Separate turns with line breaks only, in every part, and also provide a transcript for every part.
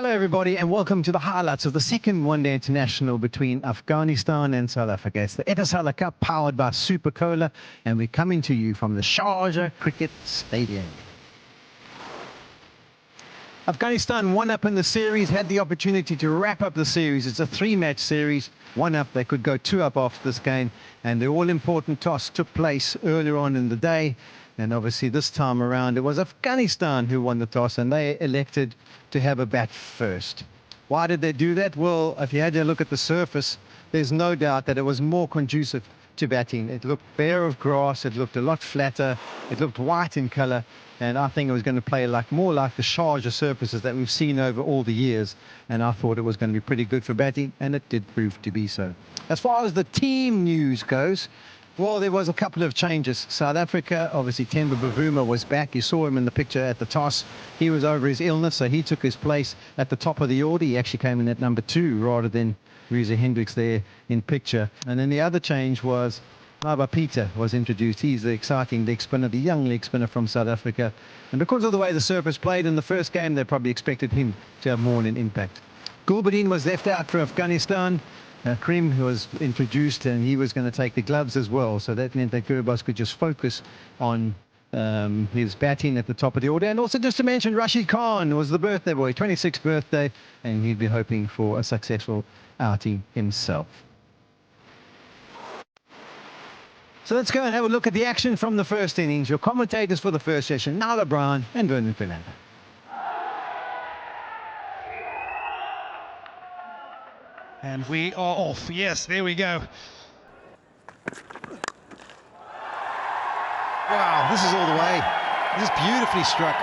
Hello everybody and welcome to the highlights of the second one-day international between Afghanistan and South Africa. It's the Etisalat Cup powered by Super Cola and we're coming to you from the Sharjah Cricket Stadium. Afghanistan one up in the series, had the opportunity to wrap up the series. It's a three-match series, one up. They could go two up after this game, and the all-important toss took place earlier on in the day. And obviously this time around it was Afghanistan who won the toss and they elected to have a bat first. Why did they do that? Well, if you had a look at the surface, there's no doubt that it was more conducive to batting. It looked bare of grass, it looked a lot flatter, it looked white in colour, and I think it was going to play more like the Sharjah surfaces that we've seen over all the years, and I thought it was going to be pretty good for batting, and it did prove to be so. As far as the team news goes, well, there was a couple of changes. South Africa, obviously Temba Bavuma was back. You saw him in the picture at the toss. He was over his illness, so he took his place at the top of the order. He actually came in at number 2 rather than Reeza Hendricks there in picture. And then the other change was Peter was introduced. He's the exciting leg spinner, the young leg spinner from South Africa. And because of the way the surface played in the first game, they probably expected him to have more of an impact. 𝐂𝐁𝐈𝐒 was left out for Afghanistan. 𝐂𝐁𝐁 was introduced and he was going to take the gloves as well, so that meant that Gurbaz could just focus on his batting at the top of the order. And also just to mention, Rashid Khan was the birthday boy, 26th birthday, and he'd be hoping for a successful outing himself. So let's go and have a look at the action from the first innings. Your commentators for the first session, Niall O'Brien and Vernon Fernando.
And we are off. Yes, there we go.
Wow, this is all the way. This is beautifully struck.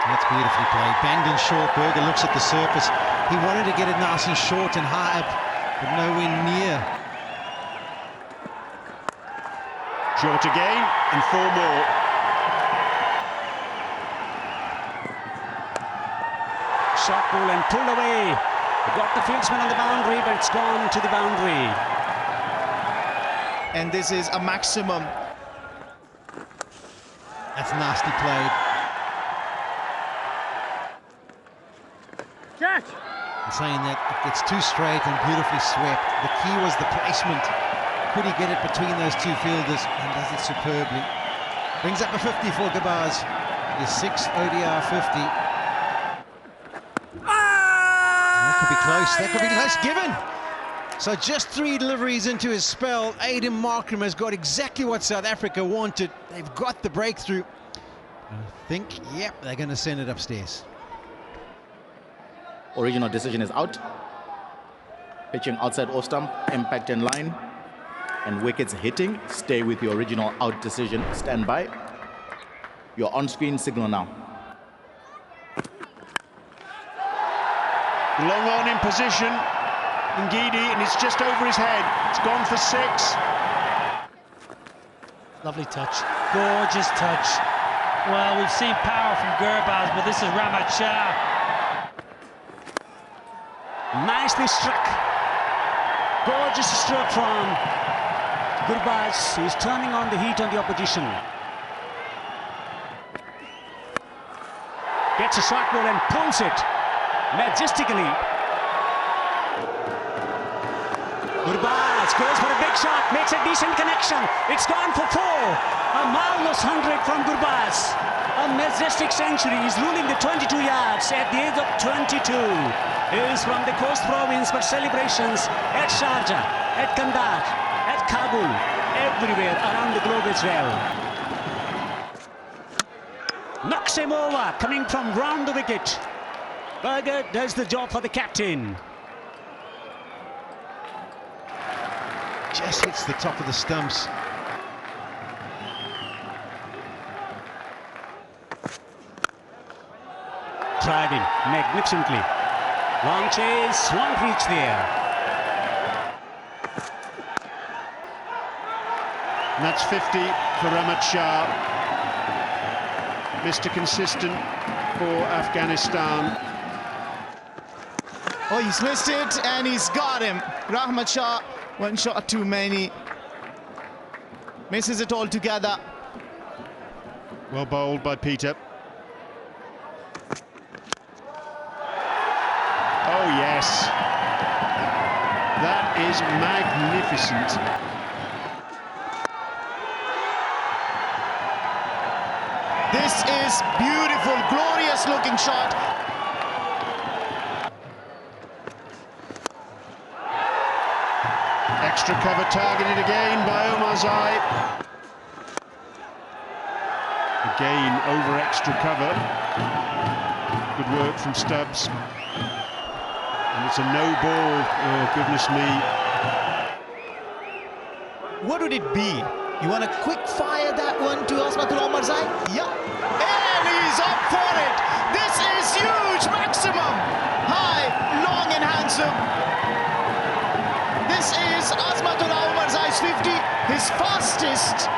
That's beautifully played. Banged in short. Berger looks at the surface. He wanted to get it nice and short and high up, but nowhere near.
Short again, and 4 more.
Shot ball and pulled away. Got the fieldsman on the boundary, but it's gone to the boundary.
And this is a maximum.
That's nasty played.
Catch!
I'm saying that it gets too straight and beautifully swept. The key was the placement. Could he get it between those two fielders, and does it superbly. Brings up a 50 for Gurbaz. His 6th ODI 50. That could be close, that could be close, given. So just 3 deliveries into his spell, Aiden Markram has got exactly what South Africa wanted. They've got the breakthrough. I think, yep, they're going to send it upstairs.
Original decision is out. Pitching outside off stump, impact in line. And wickets hitting, stay with your original out decision, stand by. Your on-screen signal now.
Long on in position, Ngidi, and it's just over his head. It's gone for 6.
Lovely touch, gorgeous touch. Well, we've seen power from Gurbaz, but this is Rahmat Shah.
Nicely struck. Gorgeous stroke from Gurbaz. He's turning on the heat on the opposition. Gets a short ball and pulls it majestically. Gurbaz goes for a big shot, makes a decent connection. It's gone for 4. A marvelous 100 from Gurbaz. A majestic century. He's ruling the 22 yards at the age of 22. He is from the Coast Province, but celebrations at Sharjah, at Kandahar, at Kabul, everywhere around the globe as well. Knocks him over, coming from round the wicket. Berger does the job for the captain.
Just hits the top of the stumps.
Tried him magnificently. Long chase, won't reach there.
And that's 50 for Rahmat Shah. Mr. Consistent for Afghanistan.
Oh, he's missed it and he's got him. Rahmat Shah, 1 shot too many. Misses it all together.
Well bowled by Peter. Yes. That is magnificent.
This is beautiful, glorious looking shot.
Extra cover targeted again by 𝐂𝐻𝐈𝐒𝐻𝐒. Again, over extra cover. Good work from Stubbs. And it's a no ball. Oh, goodness me.
What would it be? You want to quick fire that one to 𝐂𝐻𝐈𝐒𝐻𝐒? Yeah. And he's up for it. This is huge. Maximum. High, long and handsome. This is 𝐂𝐻𝐈𝐒𝐻𝐒's 50, his fastest.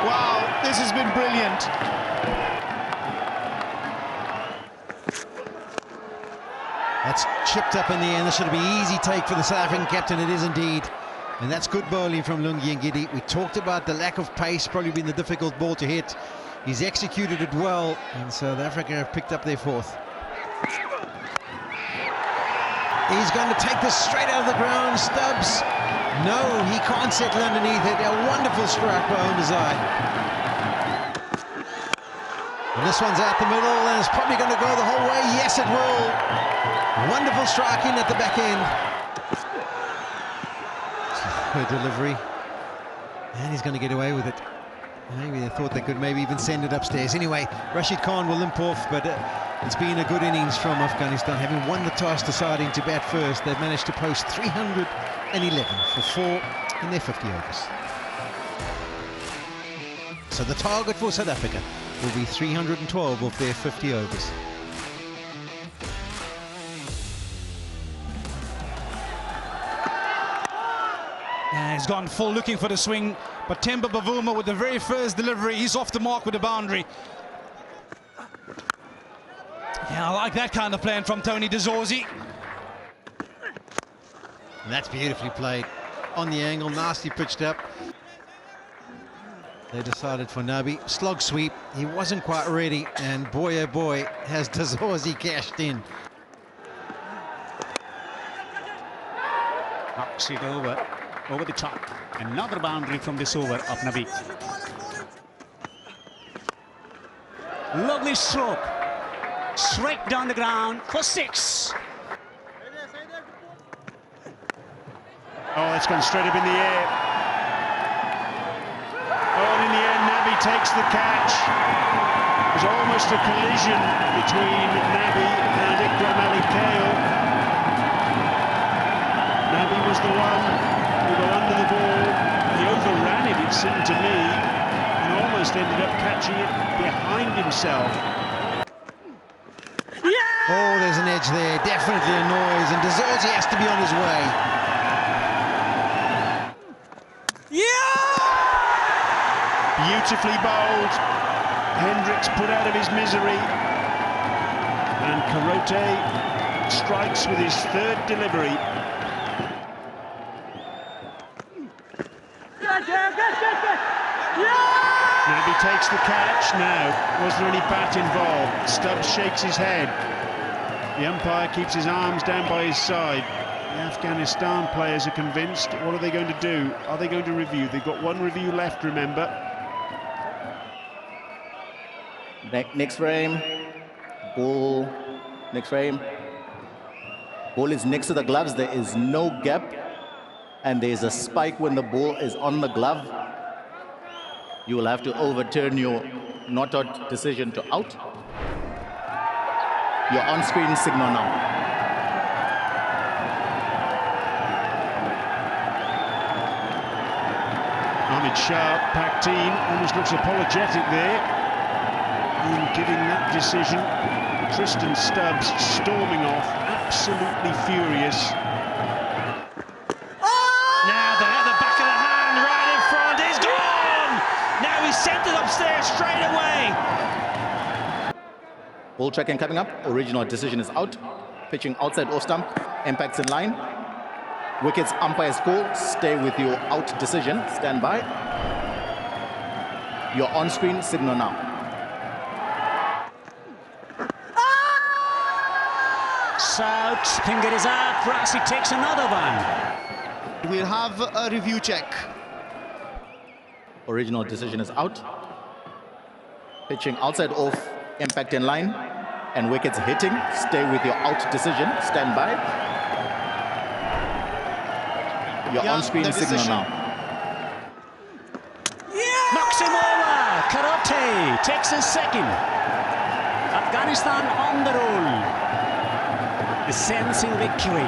Wow, this has been brilliant.
That's chipped up in the end. This should be an easy take for the South African captain. It is indeed. And that's good bowling from Lungi Ngidi. We talked about the lack of pace, probably been the difficult ball to hit. He's executed it well, and South Africa have picked up their fourth. He's going to take this straight out of the ground. Stubbs. No, he can't settle underneath it. A wonderful strike by 𝐂𝐻𝐈𝐒𝐻𝐒. And this one's out the middle, and it's probably going to go the whole way. Yes, it will. Wonderful striking at the back end. Her delivery. And he's going to get away with it. Maybe they thought they could maybe even send it upstairs. Anyway, Rashid Khan will limp off, but it's been a good innings from Afghanistan. Having won the toss, deciding to bat first, they've managed to post 311 for 4 in their 50 overs. So the target for South Africa will be 312 of their 50 overs.
Yeah, he's gone full looking for the swing, but Temba Bavuma with the very first delivery, he's off the mark with the boundary. Yeah, I like that kind of plan from Tony de Zorzi.
And that's beautifully played. On the angle, nicely pitched up. They decided for Nabi. Slog sweep, he wasn't quite ready, and boy oh boy, has de Zorzi cashed in.
Knocks it over the top. Another boundary from this over of Nabi. Lovely stroke. Straight down the ground for 6.
Oh, that's gone straight up in the air. Oh, and in the end, Nabi takes the catch. It was almost a collision between Nabi and 𝐂𝐄𝐄. Nabi was the one who got under the ball. He overran it, it seemed to me, and almost ended up catching it behind himself.
Oh, there's an edge there, definitely a noise, and de Zorzi has to be on his way.
Beautifully bowled. Hendricks put out of his misery. And 𝐂𝐄𝐄 strikes with his 3rd delivery. Nabi takes the catch. Now, was there any bat involved? Stubbs shakes his head. The umpire keeps his arms down by his side. The Afghanistan players are convinced. What are they going to do? Are they going to review? They've got one review left, remember.
Next frame. Ball. Next frame. Ball is next to the gloves. There is no gap. And there is a spike when the ball is on the glove. You will have to overturn your not out decision to out. Your on-screen signal now.
Ahmed Shah, Pakteen, almost looks apologetic there in giving that decision. Tristan Stubbs storming off, absolutely furious.
Now they have the back of the hand right in front. He's gone! Now he's sent it upstairs straight away.
Ball tracking coming up. Original decision is out. Pitching outside off stump. Impacts in line. Wickets, umpire's call. Stay with your out decision. Stand by. Your on-screen signal now.
It's out. Finger is up. Rashid takes another one.
We'll have a review check.
Original decision is out. Pitching outside off, impact in line, and wickets hitting. Stay with your out decision. Stand by. Your on-screen signal now.
Knocks him over. 𝐀𝐅𝐵 takes his second. Afghanistan on the roll. The sensing victory.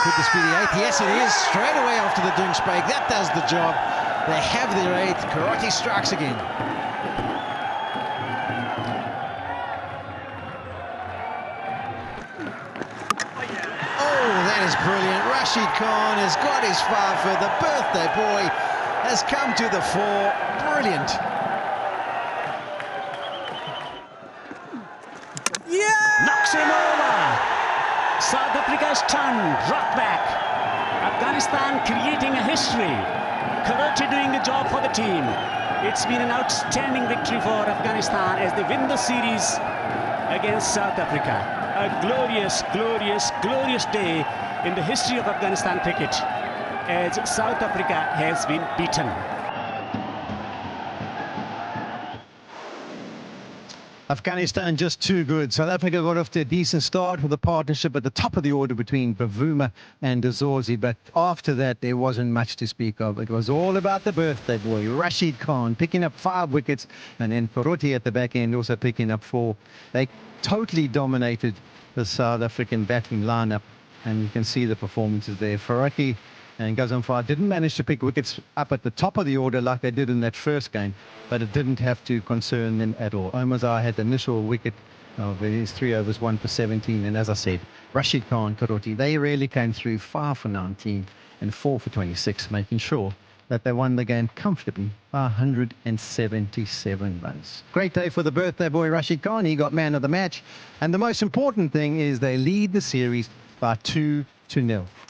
Could this be the eighth? Yes, it is. Straight away after the Dunks break. That does the job. They have their eighth. 𝐀𝐅𝐵 strikes again. Oh, that is brilliant. Rashid Khan has got his five. The birthday boy has come to the fore. Brilliant.
Knocks him over. South Africa's turn. Drop back. Afghanistan creating a history. 𝐀𝐅𝐵 doing the job for the team. It's been an outstanding victory for Afghanistan as they win the series against South Africa. A glorious, glorious, glorious day in the history of Afghanistan cricket as South Africa has been beaten.
Afghanistan just too good. South Africa got off to a decent start with a partnership at the top of the order between Bavuma and Dzozi, but after that there wasn't much to speak of. It was all about the birthday boy, Rashid Khan, picking up 5 wickets, and then 𝐀𝐅𝐵 at the back end also picking up 4. They totally dominated the South African batting lineup, and you can see the performances there. 𝐀𝐅𝐵 and 𝐂𝐄𝐋 didn't manage to pick wickets up at the top of the order like they did in that first game, but it didn't have to concern them at all. 𝐂𝐻𝐒 had the initial wicket of his 3 overs, 1 for 17, and as I said, Rashid Khan, 𝐀𝐅𝐵, they really came through 5 for 19 and 4 for 26, making sure that they won the game comfortably by 177 runs. Great day for the birthday boy Rashid Khan. He got man of the match, and the most important thing is they lead the series by 2-0.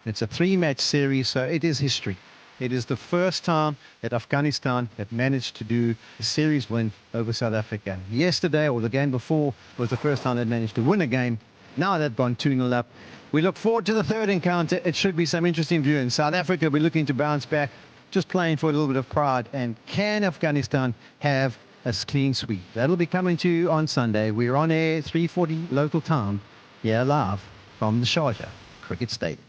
It's a 3-match series, so it is history. It is the first time that Afghanistan have managed to do a series win over South Africa. Yesterday, or the game before, was the first time they managed to win a game. Now they've gone 2-0 up. We look forward to the third encounter. It should be some interesting viewing. South Africa, we're looking to bounce back, just playing for a little bit of pride. And can Afghanistan have a clean sweep? That'll be coming to you on Sunday. We're on air 3:40 local time, here live from the Sharjah Cricket Stadium.